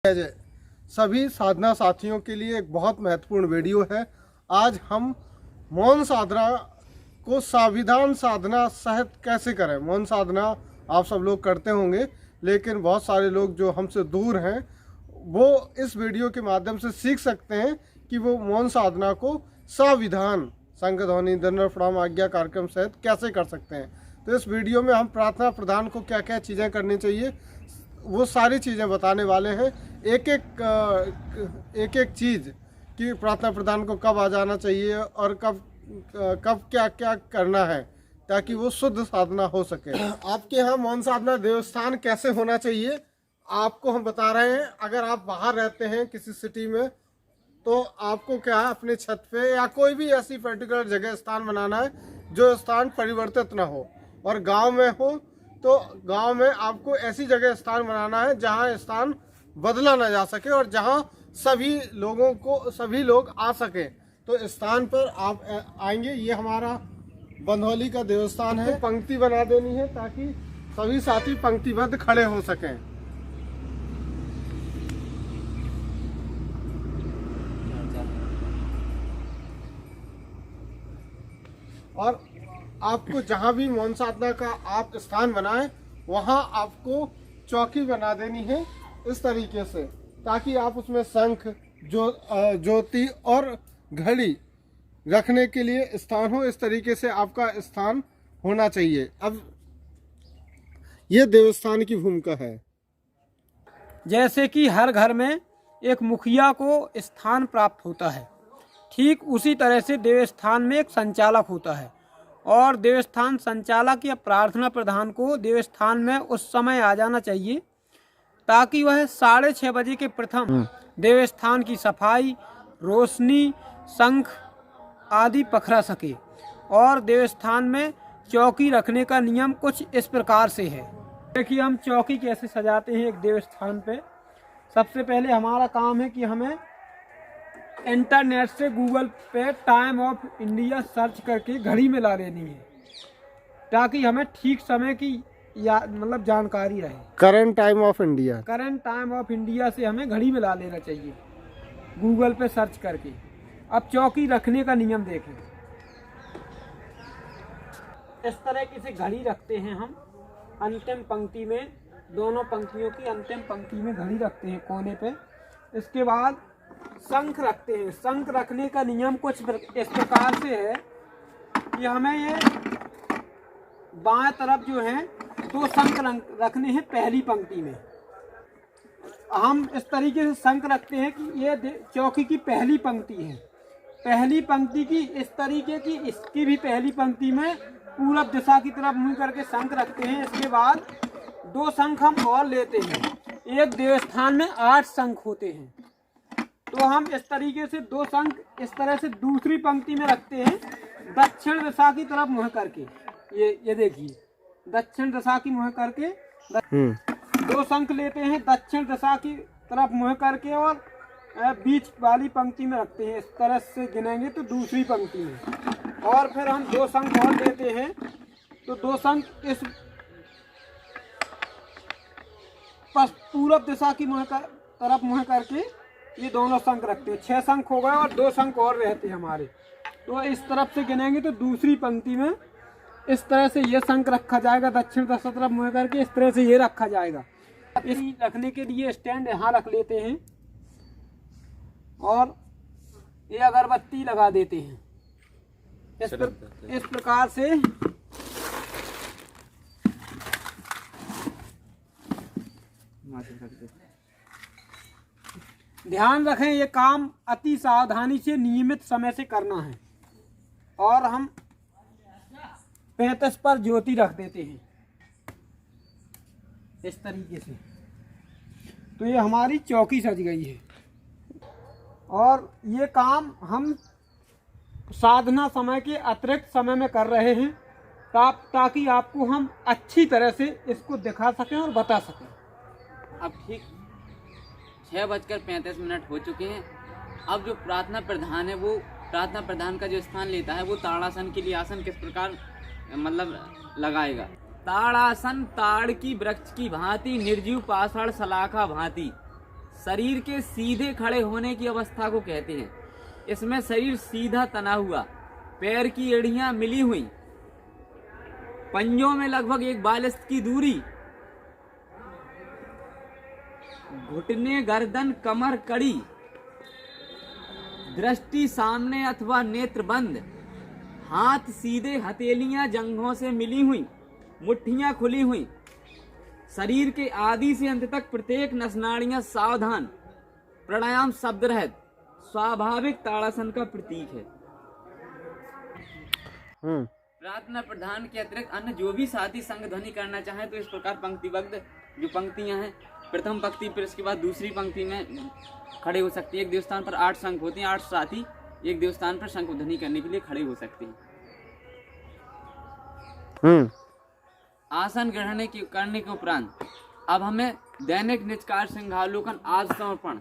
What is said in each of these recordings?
जय सभी साधना साथियों के लिए एक बहुत महत्वपूर्ण वीडियो है। आज हम मौन साधना को संविधान साधना सहित कैसे करें। मौन साधना आप सब लोग करते होंगे, लेकिन बहुत सारे लोग जो हमसे दूर हैं वो इस वीडियो के माध्यम से सीख सकते हैं कि वो मौन साधना को संविधान संघ ध्वनि दंड प्रणाम आज्ञा कार्यक्रम सहित कैसे कर सकते हैं। तो इस वीडियो में हम प्रार्थना प्रधान को क्या क्या चीज़ें करनी चाहिए वो सारी चीज़ें बताने वाले हैं। एक एक चीज़ कि प्रार्थना प्रधान को कब आ जाना चाहिए और कब क्या क्या करना है ताकि वो शुद्ध साधना हो सके। आपके यहाँ मौन साधना देवस्थान कैसे होना चाहिए आपको हम बता रहे हैं। अगर आप बाहर रहते हैं किसी सिटी में तो आपको क्या है, अपने छत पे या कोई भी ऐसी पर्टिकुलर जगह स्थान बनाना है जो स्थान परिवर्तित ना हो, और गांव में हो तो गांव में आपको ऐसी जगह स्थान बनाना है जहां स्थान बदला ना जा सके और जहां सभी लोग आ सके। तो स्थान पर आप आएंगे, ये हमारा बंधौली का देवस्थान है। पंक्ति बना देनी है ताकि सभी साथी पंक्तिबद्ध खड़े हो सकें। और आपको जहां भी मौन साधना का आप स्थान बनाएं वहां आपको चौकी बना देनी है इस तरीके से, ताकि आप उसमें शंख ज्योति और घड़ी रखने के लिए स्थान हो। इस तरीके से आपका स्थान होना चाहिए। अब ये देवस्थान की भूमिका है। जैसे कि हर घर में एक मुखिया को स्थान प्राप्त होता है, ठीक उसी तरह से देवस्थान में एक संचालक होता है, और देवस्थान संचालक या प्रार्थना प्रधान को देवस्थान में उस समय आ जाना चाहिए ताकि वह 6:30 बजे के प्रथम देवस्थान की सफाई, रोशनी, शंख आदि पखरा सके। और देवस्थान में चौकी रखने का नियम कुछ इस प्रकार से है। देखिए हम चौकी कैसे सजाते हैं एक देवस्थान पे। सबसे पहले हमारा काम है कि हमें इंटरनेट से गूगल पे टाइम ऑफ इंडिया सर्च करके घड़ी में ला लेनी है ताकि हमें ठीक समय की जानकारी रहे। करंट टाइम ऑफ इंडिया से हमें घड़ी में ला लेना चाहिए गूगल पे सर्च करके। अब चौकी रखने का नियम देखें। इस तरह की से घड़ी रखते हैं हम अंतिम पंक्ति में, दोनों पंक्तियों की अंतिम पंक्ति में घड़ी रखते हैं कोने पे। इसके बाद शंख रखते हैं। शंख रखने का नियम कुछ इस प्रकार से है कि हमें ये बाएं तरफ जो है 2 शंख रखने हैं पहली पंक्ति में। हम इस तरीके से शंख रखते हैं कि ये चौकी की पहली पंक्ति है। पहली पंक्ति की इस तरीके की, इसकी भी पहली पंक्ति में पूरब दिशा की तरफ मुंह करके शंख रखते हैं। इसके बाद 2 शंख हम और लेते हैं। एक देवस्थान में 8 शंख होते हैं, तो हम इस तरीके से 2 शंख इस तरह से दूसरी पंक्ति में रखते हैं दक्षिण दिशा की तरफ मुँह करके। ये देखिए दक्षिण दिशा की मुँह करके 2 शंख लेते हैं दक्षिण दिशा की तरफ मुँह करके और बीच वाली पंक्ति में रखते हैं। इस तरह से गिनेंगे तो दूसरी पंक्ति में, और फिर हम 2 शंख और लेते हैं तो 2 शंख इस पूरब दिशा की तरफ मुँह करके ये दोनों शंख रखते हैं। 6 शंख हो गए और 2 शंख और रहते हैं हमारे। तो इस तरफ से गिनेंगे तो दूसरी पंक्ति में इस तरह से ये शंख रखा जाएगा दक्षिण दिशा तरफ मुँह करके। इस तरह से ये रखा जाएगा। इस रखने के लिए स्टैंड यहाँ रख लेते हैं और ये अगरबत्ती लगा देते हैं इस प्रकार से। ध्यान रखें ये काम अति सावधानी से नियमित समय से करना है। और हम 35 पर ज्योति रख देते हैं इस तरीके से। तो ये हमारी चौकी सज गई है। और ये काम हम साधना समय के अतिरिक्त समय में कर रहे हैं ताकि आपको हम अच्छी तरह से इसको दिखा सकें और बता सकें। अब ठीक 6:35 हो चुके हैं। अब जो प्रार्थना प्रधान है वो प्रार्थना प्रधान का जो स्थान लेता है वो ताड़ासन के लिए आसन किस प्रकार लगाएगा। ताड़ासन ताड़ की वृक्ष की भांति, निर्जीव पाषाण सलाखा भांति, शरीर के सीधे खड़े होने की अवस्था को कहते हैं। इसमें शरीर सीधा तना हुआ, पैर की एड़ियां मिली हुई, पंजों में लगभग 1 बालिस्त की दूरी, घुटने, गर्दन, कमर कड़ी, दृष्टि सामने अथवा नेत्र बंद, हाथ सीधे, हथेलियां जंघों से मिली हुई, मुट्ठियां खुली हुई, शरीर के आदि से अंत तक प्रत्येक नसनाड़ियां सावधान, प्राणायाम शब्द रहित स्वाभाविक ताड़ासन का प्रतीक है। प्रार्थना प्रधान के अतिरिक्त अन्य जो भी साथी संग ध्वनि करना चाहे तो इस प्रकार पंक्तिबद्ध जो पंक्तियां हैं, प्रथम पंक्ति फिर इसके बाद दूसरी पंक्ति में खड़े हो सकती है। एक देवस्थान पर 8 संघ होते हैं, 8 साथी एक देवस्थान पर शंख ध्वनि करने के लिए खड़े हो सकते हैं। आसन ग्रहण करने के उपरांत अब हमें दैनिक निजकार सिंहावलोकन आज समर्पण,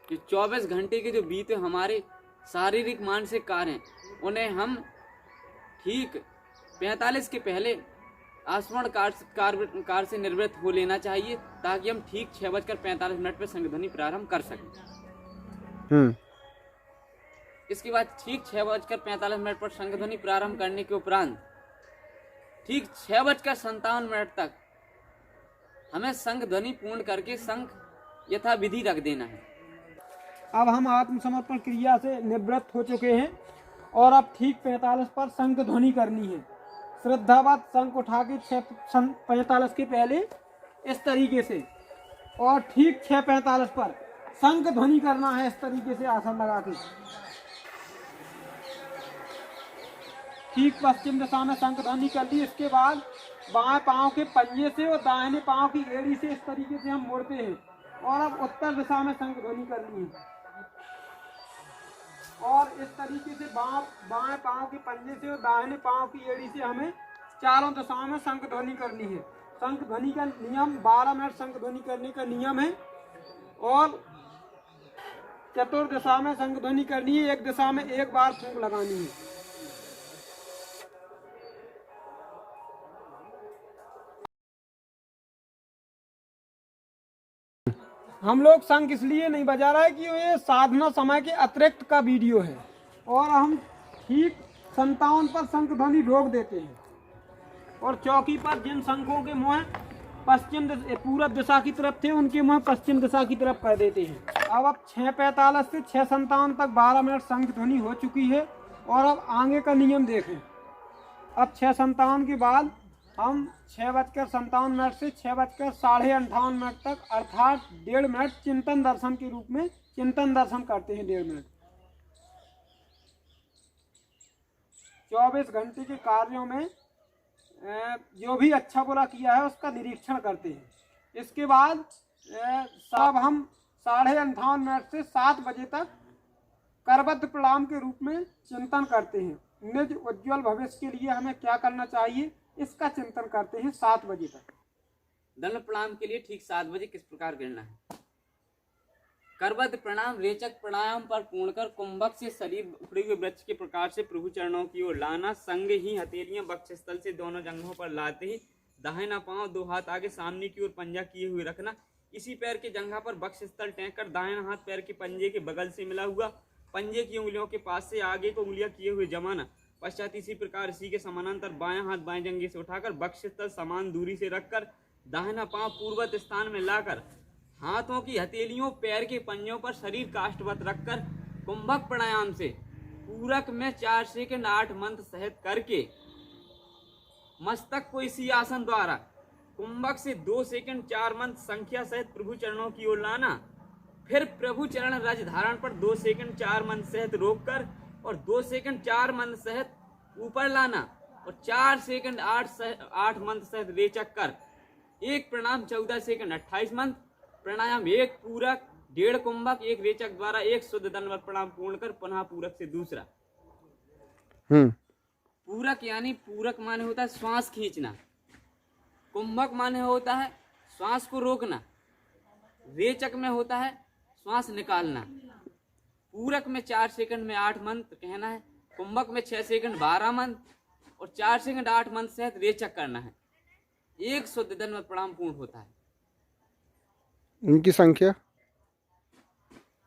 जो 24 घंटे के जो बीते हमारे शारीरिक मानसिक कार्य हैं, उन्हें हम ठीक 45 के पहले आस्मरण कार्य से निवृत्त हो लेना चाहिए, ताकि हम ठीक 6:45 पर संध्वनि प्रारंभ कर सकें। इसके बाद ठीक 6:45 पर संध्वनि प्रारंभ करने के उपरांत ठीक 6:57 तक हमें संघ ध्वनि पूर्ण करके संघ यथा विधि रख देना है। अब हम आत्मसमर्पण क्रिया से निवृत्त हो चुके हैं और अब ठीक 45 पर शंख ध्वनि करनी है। श्रद्धावत शंख उठा के 6:45 के पहले इस तरीके से, और ठीक 6:45 पर शंख ध्वनि करना है इस तरीके से आसन लगा के। ठीक पश्चिम दिशा में शंख ध्वनि कर ली। इसके बाद बाएं पांव के पंजे से और दाहिने पांव की एड़ी से इस तरीके से हम मोड़ते हैं, और अब उत्तर दिशा में शंख ध्वनि करनी है। और इस तरीके से बाएं पांव के पंजे से और दाहिने पांव की एड़ी से हमें चारों दिशाओं में शंख ध्वनि करनी है। शंख ध्वनि का नियम 12 मिनट शंख ध्वनि करने का नियम है, और चतुर्दिशा में शंख ध्वनि करनी है। एक दिशा में 1 बार फूंक लगानी है। हम लोग शंख इसलिए नहीं बजा रहा है कि ये साधना समय के अतिरिक्त का वीडियो है, और हम ठीक 57 पर शंख ध्वनि रोक देते हैं, और चौकी पर जिन शंखों के मुँह पूरब दिशा की तरफ थे उनके मुँह पश्चिम दिशा की तरफ कर देते हैं। अब 6:45 से 6:57 तक 12 मिनट शंख ध्वनि हो चुकी है, और अब आगे का नियम देखें। अब 6:57 के बाद हम 6:57 से 6:58 तक अर्थात 1.5 मिनट चिंतन दर्शन के रूप में चिंतन दर्शन करते हैं। 1.5 मिनट 24 घंटे के कार्यों में जो भी अच्छा बुरा किया है उसका निरीक्षण करते हैं। इसके बाद सब हम 58:30 से 7 बजे तक करबद्ध प्रणाम के रूप में चिंतन करते हैं। निज उज्ज्वल भविष्य के लिए हमें क्या करना चाहिए इसका चिंतन करते हैं 7 बजे तक। दंड प्रणाम के लिए ठीक 7 बजे किस प्रकार गिरना है? करबद्ध प्रणाम रेचक प्राणायाम पर पूर्ण कर कुंभक से शरीर उखड़े हुए वृक्ष के प्रकार से प्रभु चरणों की ओर लाना। संग ही हथेलियां वक्षस्थल से दोनों जंघों पर लाते ही दाहिना पांव 2 हाथ आगे सामने की ओर पंजा किए हुए रखना। इसी पैर के जंघा पर वक्षस्थल टेक कर दाहिना हाथ पैर के पंजे के बगल से मिला हुआ, पंजे की उंगलियों के पास से आगे को उंगलियां किए हुए जमाना। पश्चात इसी प्रकार इसी के समानांतर बायां हाथ बाएं जंघे से उठाकर वक्षस्थल समान दूरी से रखकर दाहिना पांव पूर्वत स्थान में लाकर हाथों की हथेलियों पैर के पंजों पर शरीर काष्ठवत रखकर कुंभक प्राणायाम से पूरक में 4 सेकंड 8 मंत्र सहित करके मस्तक को इसी आसन द्वारा कुंभक से 2 सेकंड 4 मंत्र संख्या सहित प्रभु चरणों की ओर लाना। फिर प्रभु चरण रज धारण पर 2 सेकंड 4 मंत्र सहित रोककर और 2 सेकंड 4 मंत्र सहित ऊपर लाना और 4 सेकंड 8 मंत्र सहित रेचक कर एक प्रणाम 14 सेकंड 28 मंत्र प्राणायाम, एक पूरक 1.5 कुंभक, एक रेचक द्वारा एक शुद्ध दंडवत प्रणाम पूर्ण कर पुनः पूरक से दूसरा। पूरक यानी पूरक माने होता है श्वास खींचना, कुंभक माने होता है श्वास को रोकना, रेचक में होता है श्वास निकालना। पूरक में 4 सेकंड में 8 मंत्र कहना है, कुंभक में 6 सेकंड 12 मंत्र और 4 सेकंड 8 मंत्र सहित रेचक करना है। एक शुद्ध दंडवत प्रणाम पूर्ण होता है। इनकी संख्या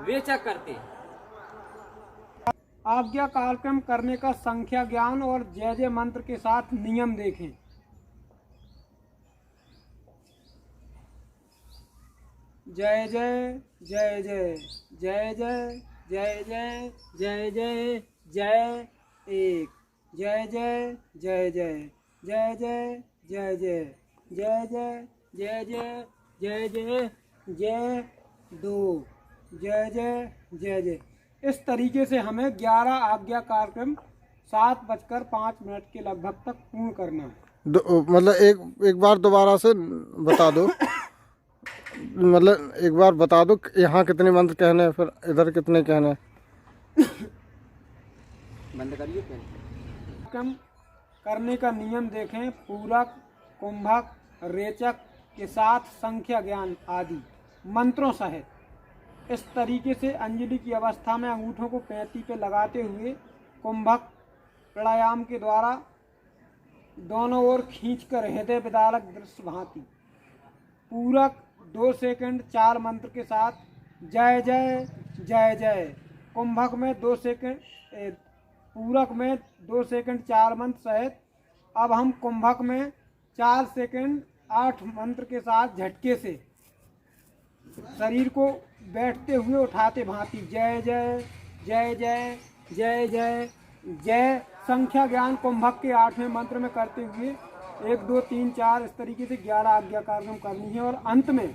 रेचक करते हैं। आज्ञा कार्यक्रम करने का संख्या ज्ञान और जय जय मंत्र के साथ नियम देखें। जय जय जय जय जय जय जय जय जय जय जय एक, जय जय जय जय जय जय जय जय जय जय जय जय जय जय जय दो, जय जय जय जय। इस तरीके से हमें 11 आज्ञा कार्यक्रम 7:05 के लगभग तक पूर्ण करना है। मतलब एक बार दोबारा से बता दो। मतलब एक बार बता दो यहाँ कितने मंत्र कहने हैं, फिर इधर कितने कहने हैं। बंद करिए पहले। कार्यक्रम करने का नियम देखें। पूरक, कुंभक, रेचक के साथ संख्या ज्ञान आदि मंत्रों सहित। इस तरीके से अंजलि की अवस्था में अंगूठों को पैंती पे लगाते हुए कुंभक प्राणायाम के द्वारा दोनों ओर खींचकर हृदय विदारक दृश्य भांति। पूरक 2 सेकंड 4 मंत्र के साथ जय जय जय जय। कुंभक में 2 सेकंड, पूरक में 2 सेकंड 4 मंत्र सहित। अब हम कुंभक में 4 सेकंड 8 मंत्र के साथ झटके से शरीर को बैठते हुए उठाते भांति जय जय जय जय जय जय जय। संख्या ज्ञान कुंभक के 8वें मंत्र में करते हुए 1 2 3 4 इस तरीके से 11 आज्ञा कार्यक्रम करनी है। और अंत में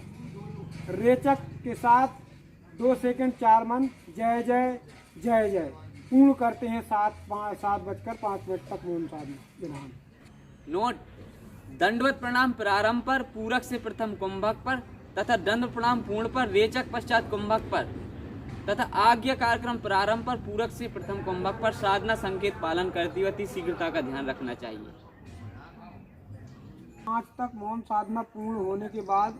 रेचक के साथ 2 सेकंड 4 मंत्र जय जय जय जय पूर्ण करते हैं 7:05 तक मौन साधना विधान। नोट: दंडवत प्रणाम प्रारंभ पर पूरक से प्रथम कुंभक पर तथा दंड प्रणाम पूर्ण पर, रेचक पश्चात कुंभक पर तथा आज्ञा कार्यक्रम प्रारंभ पर पूरक से प्रथम कुंभक पर साधना संकेत पालन करते हुए अति शीघ्रता का ध्यान रखना चाहिए। 5 तक मौन साधना पूर्ण होने के बाद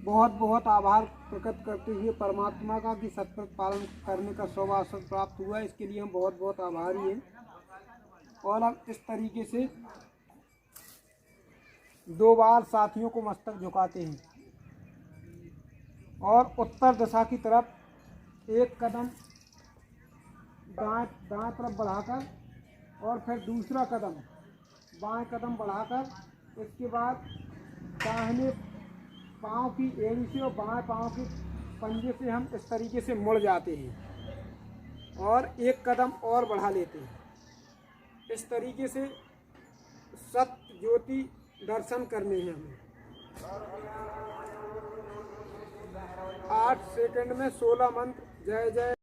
बहुत बहुत आभार प्रकट करते हुए परमात्मा का कि सतत पालन करने का सौभाग्य प्राप्त हुआ। इसके लिए हम बहुत बहुत आभारी हैं। और अब इस तरीके से 2 बार साथियों को मस्तक झुकाते हैं और उत्तर दिशा की तरफ 1 कदम दाएं तरफ बढ़ाकर और फिर दूसरा कदम बाएं कदम बढ़ाकर, इसके बाद दाहिने पाँव की एड़ी से और बाएं पाँव के पंजे से हम इस तरीके से मुड़ जाते हैं और 1 कदम और बढ़ा लेते हैं। इस तरीके से सत्य ज्योति दर्शन करने हैं हमें। 8 सेकंड में 16 मंत्र जय जय।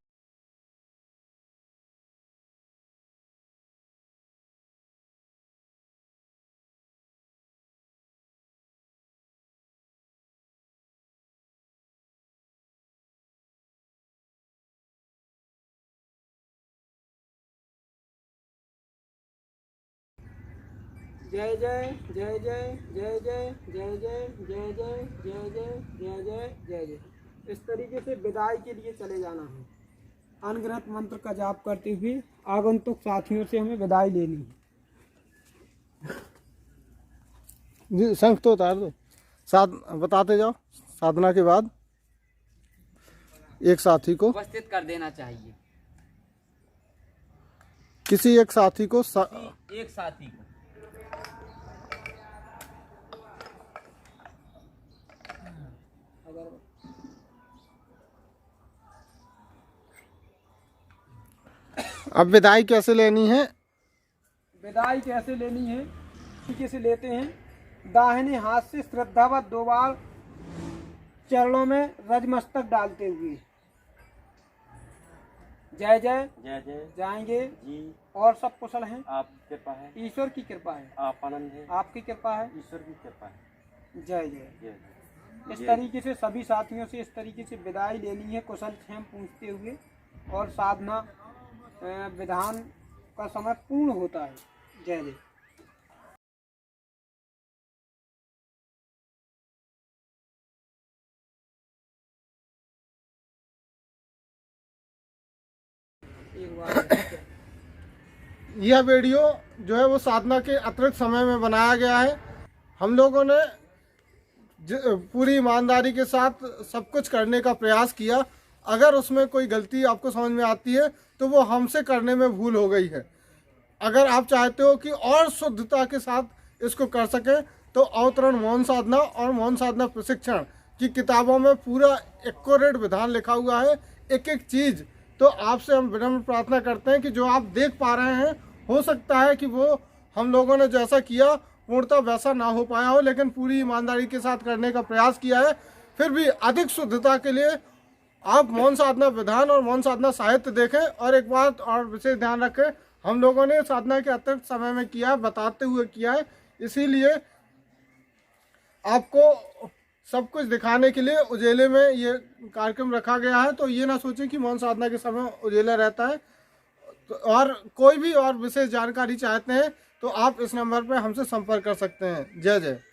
जय जय जय जय जय जय जय जय जय जय जय जय जय जय जय जय। इस तरीके से विदाई के लिए चले जाना है। अनगिनत मंत्र का जाप करते हुए आगंतुक साथियों से हमें विदाई लेनी है। जी शंख तो उतार दो। बताते जाओ। साधना के बाद एक साथी को उपस्थित कर देना चाहिए। किसी एक साथी को एक साथी को अब विदाई कैसे लेनी है? विदाई कैसे लेनी है तरीके से लेते हैं। दाहिने हाथ से श्रद्धावत 2 बार चरणों में रजमस्तक डालते हुए जय जय जय जय जाएंगे जी। और सब कुशल हैं। आपकी कृपा है, ईश्वर की कृपा है, आप आनंद है, आपकी कृपा है, ईश्वर की कृपा है। जय जय। जय इस तरीके से सभी साथियों से इस तरीके से विदाई लेनी है कुशल क्षेम पूछते हुए और साधना विधान का समय पूर्ण होता है। जय जय। यह वीडियो जो है वो साधना के अतिरिक्त समय में बनाया गया है। हम लोगों ने पूरी ईमानदारी के साथ सब कुछ करने का प्रयास किया अगर उसमें कोई गलती आपको समझ में आती है तो वो हमसे करने में भूल हो गई है। अगर आप चाहते हो कि और शुद्धता के साथ इसको कर सकें तो अवतरण मौन साधना और मौन साधना प्रशिक्षण की किताबों में पूरा एक्यूरेट विधान लिखा हुआ है, एक एक चीज़। तो आपसे हम विनम्र प्रार्थना करते हैं कि जो आप देख पा रहे हैं, हो सकता है कि वो हम लोगों ने जैसा किया पूर्णतः वैसा ना हो पाया हो, लेकिन पूरी ईमानदारी के साथ करने का प्रयास किया है। फिर भी अधिक शुद्धता के लिए आप मौन साधना विधान और मौन साधना साहित्य देखें। और एक बात और विशेष ध्यान रखें, हम लोगों ने साधना के अतिरिक्त समय में किया है, बताते हुए किया है, इसीलिए आपको सब कुछ दिखाने के लिए उजेले में ये कार्यक्रम रखा गया है। तो ये ना सोचें कि मौन साधना के समय उजेला रहता है। और कोई भी और विशेष जानकारी चाहते हैं तो आप इस नंबर पर हमसे संपर्क कर सकते हैं। जय जय।